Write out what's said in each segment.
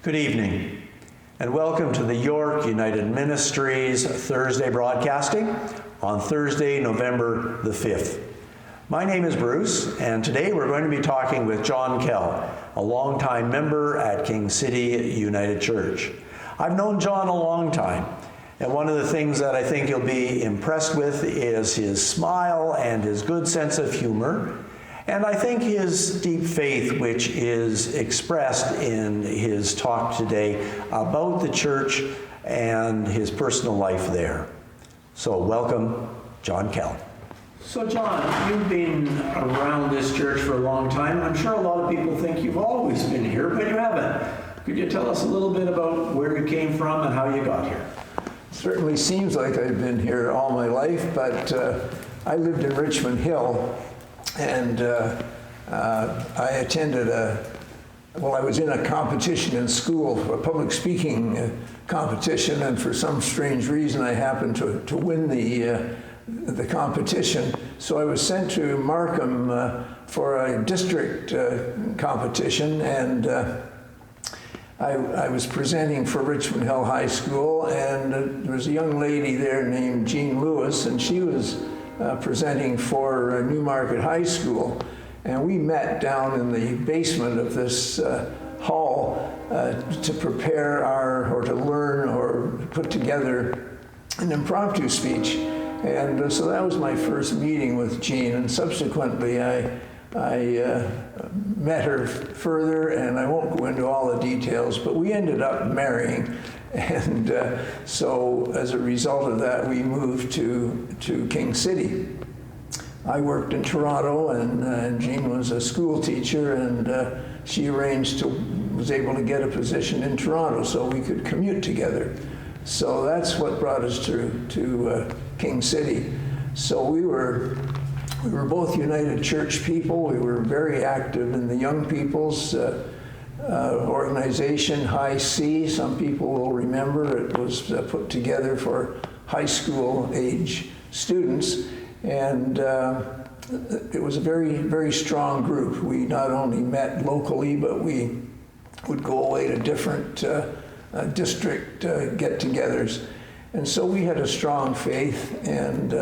Good evening, and welcome to the York United Ministries Thursday broadcasting on Thursday, November the 5th. My name is Bruce, and today we're going to be talking with John Kell, a longtime member at King City United Church. I've known John a long time, and one of the things that I think you'll be impressed with is his smile and his good sense of humor, and I think his deep faith, which is expressed in his talk today about the church and his personal life there. So welcome, John Kell. So John, you've been around this church for a long time. I'm sure a lot of people think you've always been here, but you haven't. Could you tell us a little bit about where you came from and how you got here? Certainly seems like I've been here all my life, but I lived in Richmond Hill, and I attended I was in a competition in school, a public speaking competition, and for some strange reason I happened to win the competition. So I was sent to Markham for a district competition, and I was presenting for Richmond Hill High School, and there was a young lady there named Jean Lewis, and she was presenting for Newmarket High School. And we met down in the basement of this hall to prepare or to learn or put together an impromptu speech. And so that was my first meeting with Jean, and subsequently I met her further, and I won't go into all the details, but we ended up marrying. And so as a result of that, we moved to King City. I worked in Toronto, and Jean was a school teacher, and she was able to get a position in Toronto so we could commute together. So that's what brought us to King City. So we were both United Church people. We were very active in the young people's organization, High C. Some people will remember it was put together for high school age students. And it was a very, very strong group. We not only met locally, but we would go away to different district get-togethers. And so we had a strong faith, and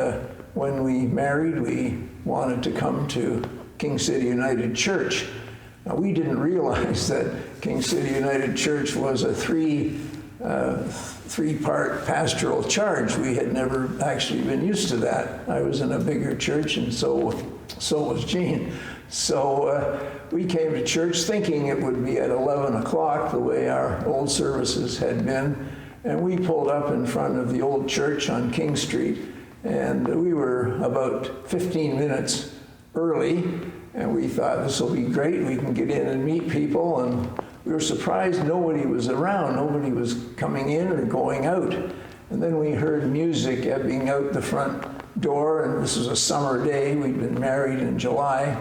when we married, we wanted to come to King City United Church. Now, we didn't realize that King City United Church was a three-part pastoral charge. We had never actually been used to that. I was in a bigger church, and so was Jean. So we came to church thinking it would be at 11 o'clock, the way our old services had been, and we pulled up in front of the old church on King Street, and we were about 15 minutes early, and we thought this will be great. We can get in and meet people, and we were surprised nobody was around. Nobody was coming in or going out. And then we heard music ebbing out the front door, and this was a summer day. We'd been married in July.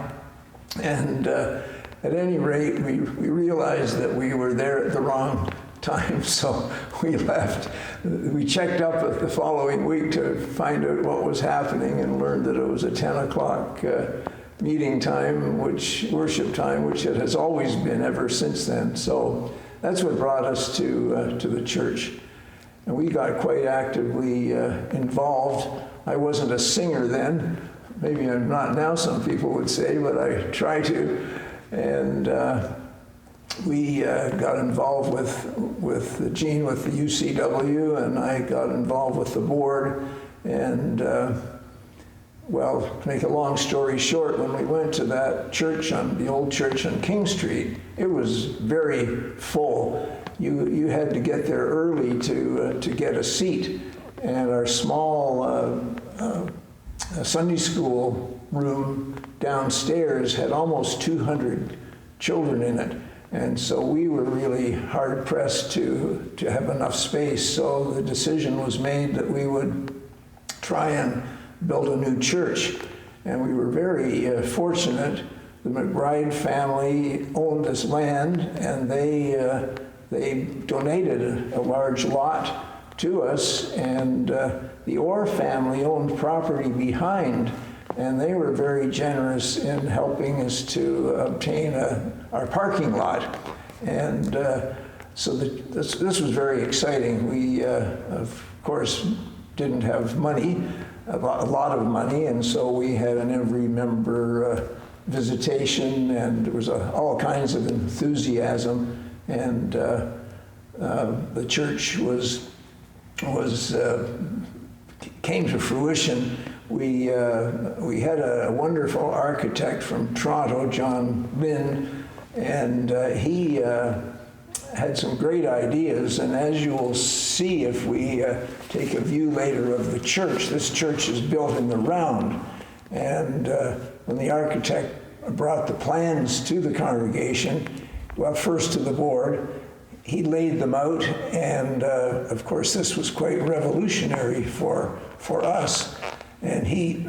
And at any rate, we realized that we were there at the wrong time, so we left. We checked up the following week to find out what was happening and learned that it was a 10 o'clock meeting time, worship time, which it has always been ever since then. So that's what brought us to the church. And we got quite actively involved. I wasn't a singer then. Maybe I'm not now, some people would say, but I try to. And we got involved with Jean with the UCW, and I got involved with the board. And well, to make a long story short, when we went to that church, the old church on King Street, it was very full. You had to get there early to get a seat. And our small Sunday school room downstairs had almost 200 children in it. And so we were really hard pressed to have enough space. So the decision was made that we would try and build a new church. And we were very fortunate. The McBride family owned this land, and they donated a large lot to us. And the Orr family owned property behind and they were very generous in helping us to obtain our parking lot. And so this was very exciting. We, of course, didn't have money, a lot of money, and so we had an every member visitation, and there was all kinds of enthusiasm, and the church came to fruition. We had a wonderful architect from Toronto, John Lynn, and he had some great ideas, and as you will see if we take a view later of the church, this church is built in the round, and when the architect brought the plans to the congregation, well, first to the board, he laid them out, and of course this was quite revolutionary for us, and he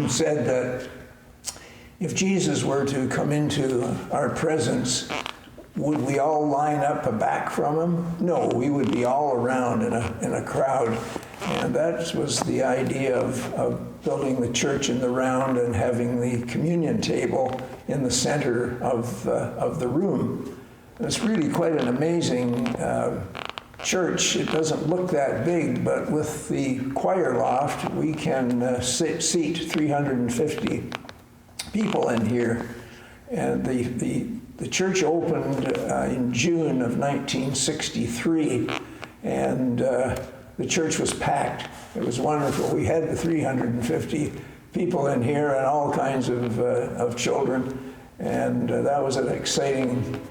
said that if Jesus were to come into our presence, would we all line up back from him? No, we would be all around in a crowd. And that was the idea of building the church in the round and having the communion table in the center of the room. And it's really quite an amazing church. It doesn't look that big, but with the choir loft, we can seat 350 people in here. And the church opened in June of 1963, and the church was packed. It was wonderful. We had the 350 people in here and all kinds of children, and that was an exciting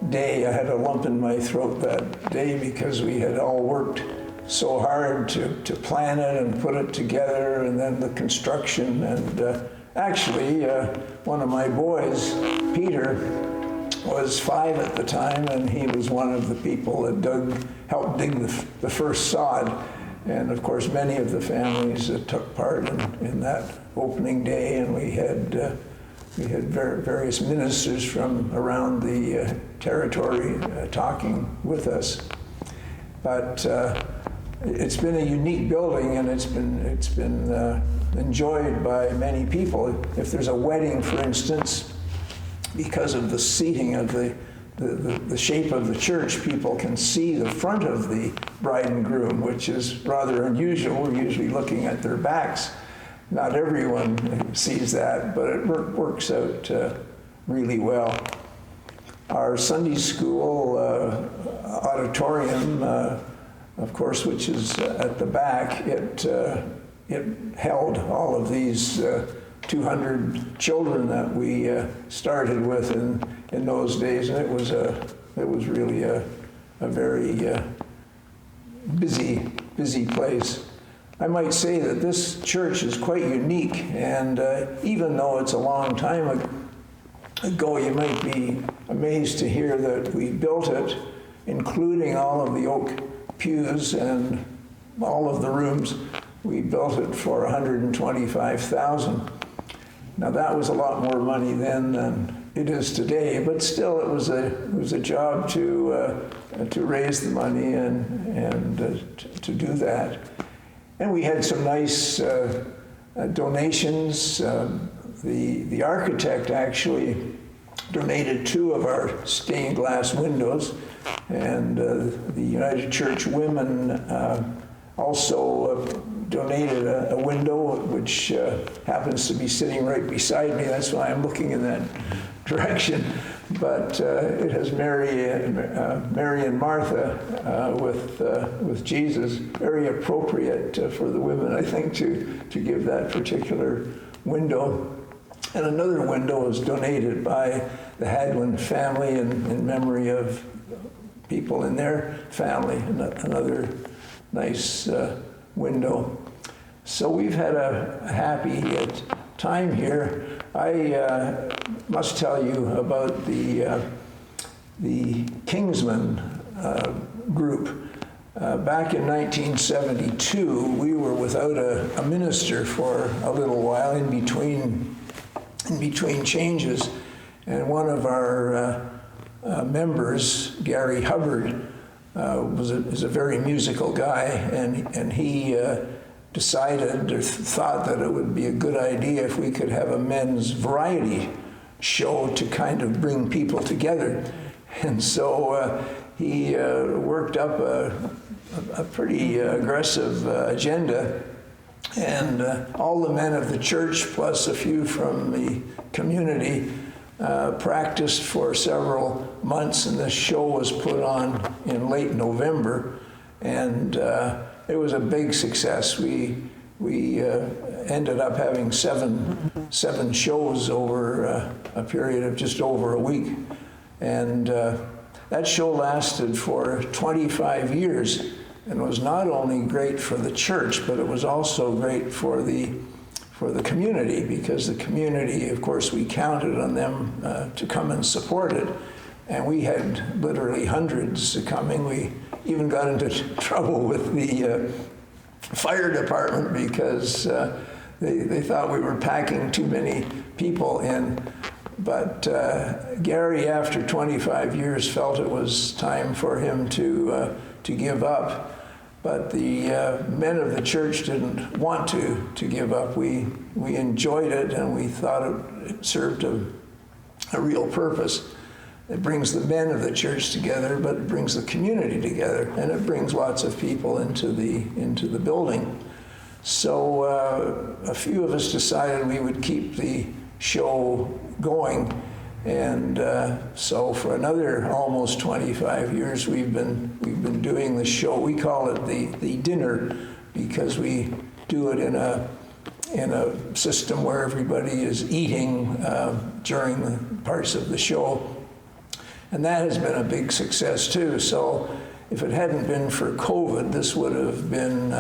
day. I had a lump in my throat that day because we had all worked so hard to plan it and put it together, and then the construction. And actually, one of my boys, Peter, was 5 at the time, and he was one of the people that helped dig the first sod. And of course, many of the families took part in that opening day, and we had various ministers from around the territory talking with us. But it's been a unique building, and it's been enjoyed by many people. If there's a wedding, for instance, because of the seating of the shape of the church, people can see the front of the bride and groom, which is rather unusual. We're usually looking at their backs. Not everyone sees that, but it works out really well. Our Sunday school auditorium, of course, which is at the back, it held all of these 200 children that we started with in those days, and it was really a very busy place. I might say that this church is quite unique, and even though it's a long time ago, you might be amazed to hear that we built it, including all of the oak pews and all of the rooms. We built it for $125,000. Now that was a lot more money then than it is today, but still it was a job to raise the money and to do that. And we had some nice donations. The architect actually donated 2 of our stained glass windows, and the United Church Women also donated a window, which happens to be sitting right beside me. That's why I'm looking in that direction. But it has Mary and Martha with Jesus. Very appropriate for the women, I think, to give that particular window. And another window was donated by the Hadwin family in memory of people in their family. Another nice window. So we've had a happy time here. I must tell you about the Kingsman group. Back in 1972, we were without a minister for a little while in between changes, and one of our members, Gary Hubbard, is a very musical guy, and he decided or thought that it would be a good idea if we could have a men's variety show to kind of bring people together. And so he worked up a pretty aggressive agenda, and all the men of the church plus a few from the community practiced for several months, and this show was put on in late November, and it was a big success. We ended up having seven shows over a period of just over a week, and that show lasted for 25 years, and was not only great for the church, but it was also great for the community, because the community, of course, we counted on them to come and support it, and we had literally hundreds coming. We even got into trouble with the fire department because they thought we were packing too many people in. But Gary, after 25 years, felt it was time for him to give up. But the men of the church didn't want to give up. We enjoyed it, and we thought it served a real purpose. It brings the men of the church together, but it brings the community together, and it brings lots of people into the building. So a few of us decided we would keep the show going, and so for another almost 25 years we've been doing the show. We call it the dinner, because we do it in a system where everybody is eating during the parts of the show. And that has been a big success too. So if it hadn't been for COVID, this would have been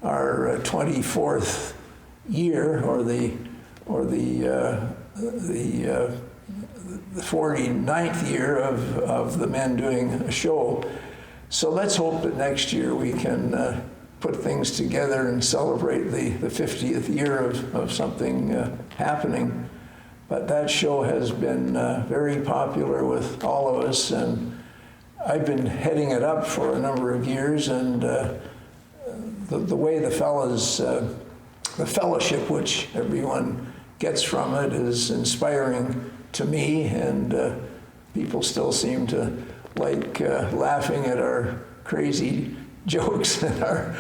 our 24th year, or the 49th year of the men doing a show. So let's hope that next year we can put things together and celebrate the 50th year of something happening. But that show has been very popular with all of us, and I've been heading it up for a number of years, and the way the fellowship which everyone gets from it is inspiring to me, and people still seem to like laughing at our crazy jokes and our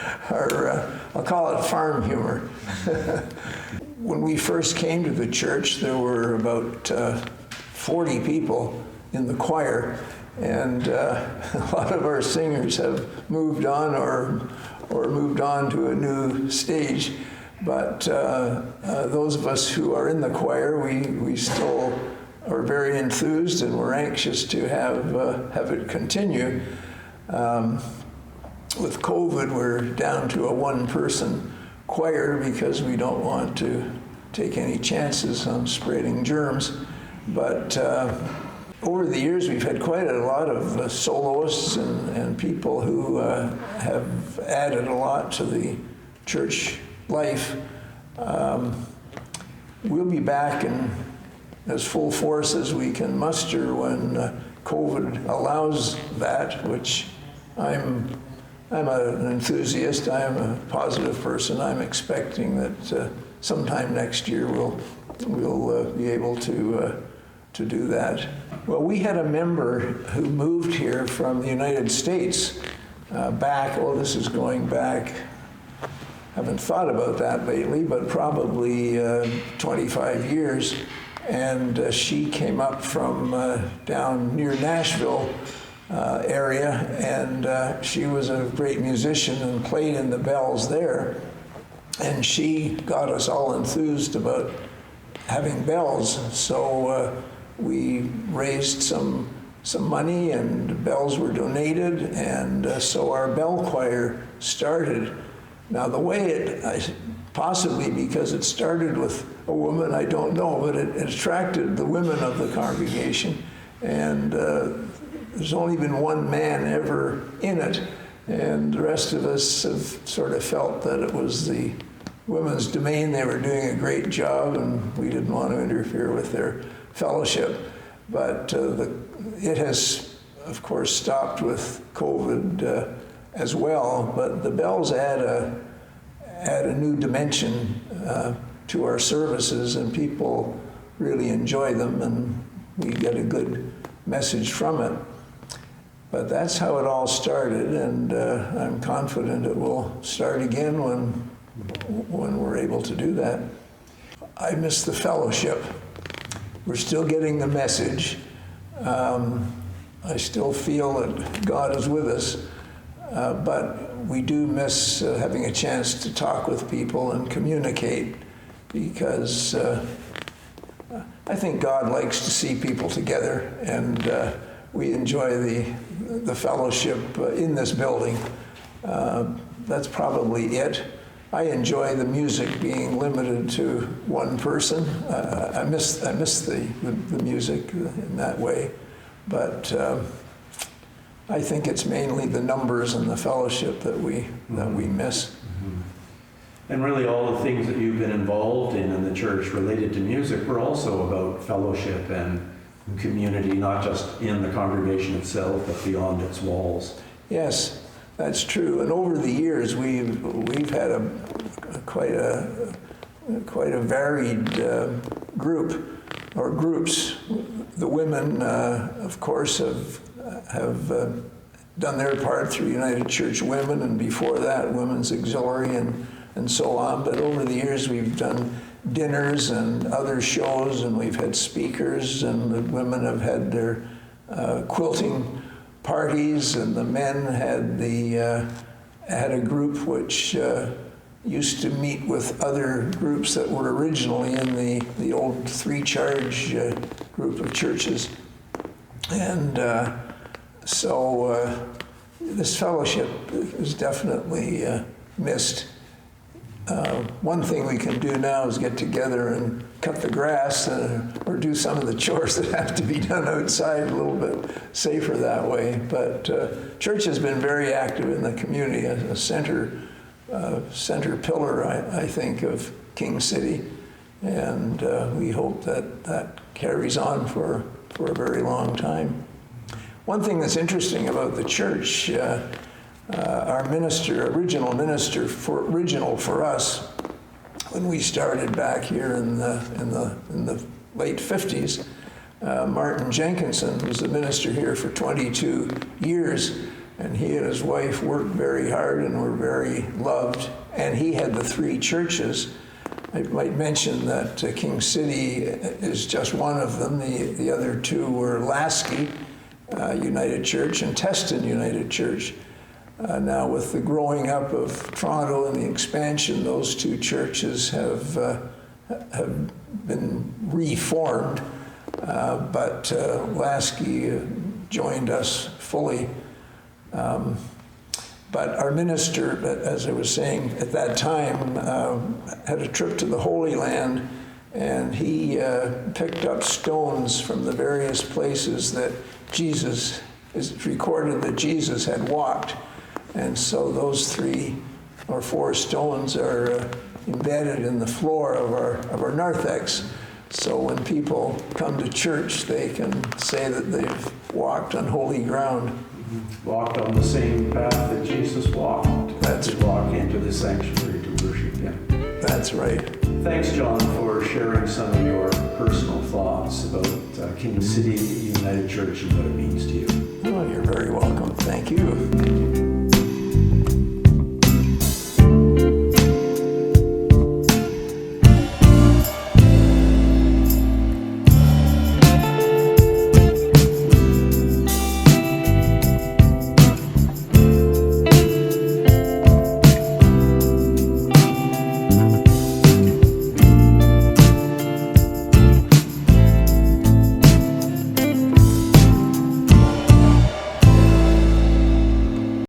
I'll call it farm humor. When we first came to the church, there were about 40 people in the choir, and a lot of our singers have moved on or moved on to a new stage. But those of us who are in the choir, we still are very enthused, and we're anxious to have it continue. With COVID, we're down to a one-person choir because we don't want to take any chances on spreading germs. But over the years, we've had quite a lot of soloists and people who have added a lot to the church life. We'll be back in as full force as we can muster when COVID allows that, which I'm an enthusiast. I'm a positive person. I'm expecting that sometime next year we'll be able to do that. Well, we had a member who moved here from the United States back. Oh, this is going back. Haven't thought about that lately, but probably 25 years. And she came up from down near Nashville area, and she was a great musician and played in the bells there. And she got us all enthused about having bells. So we raised some money, and bells were donated, and so our bell choir started. Now the way it, possibly because it started with a woman, I don't know, but it attracted the women of the congregation, and there's only been one man ever in it, and the rest of us have sort of felt that it was the women's domain. They were doing a great job, and we didn't want to interfere with their fellowship. But it has, of course, stopped with COVID as well. But the bells add add a new dimension to our services, and people really enjoy them, and we get a good message from it. But that's how it all started, and I'm confident it will start again when we're able to do that. I miss the fellowship. We're still getting the message. I still feel that God is with us, but we do miss having a chance to talk with people and communicate, because I think God likes to see people together, and we enjoy the fellowship in this building. That's probably it. I enjoy the music being limited to one person. I miss the music in that way, but I think it's mainly the numbers and the fellowship that we miss. Mm-hmm. And really, all the things that you've been involved in the church related to music were also about fellowship and community, not just in the congregation itself, but beyond its walls. Yes, that's true. And over the years, we've had quite a varied group or groups. The women, of course, have done their part through United Church Women, and before that, Women's Auxiliary and so on. But over the years, we've done dinners and other shows, and we've had speakers, and the women have had their quilting parties, and the men had a group which used to meet with other groups that were originally in the old three-charge group of churches. And so this fellowship is definitely missed. One thing we can do now is get together and cut the grass or do some of the chores that have to be done outside, a little bit safer that way. But church has been very active in the community, a center pillar, I think, of King City. And we hope that carries on for a very long time. One thing that's interesting about the church, our original for us, when we started back here in the late 50s, Martin Jenkinson was the minister here for 22 years, and he and his wife worked very hard and were very loved, and he had the three churches. I might mention that King City is just one of them. The other two were Lasky United Church and Teston United Church. Now, with the growing up of Toronto and the expansion, those two churches have been reformed, but Lasky joined us fully. But our minister, as I was saying at that time, had a trip to the Holy Land, and he picked up stones from the various places that Jesus, is recorded that Jesus had walked. And so those 3 or 4 stones are embedded in the floor of our narthex. So when people come to church, they can say that they've walked on holy ground. Walked on the same path that Jesus walked. That's to walk into the sanctuary to worship Him. That's right. Thanks, John, for sharing some of your personal thoughts about King City United Church and what it means to you. Oh, you're very welcome. Thank you.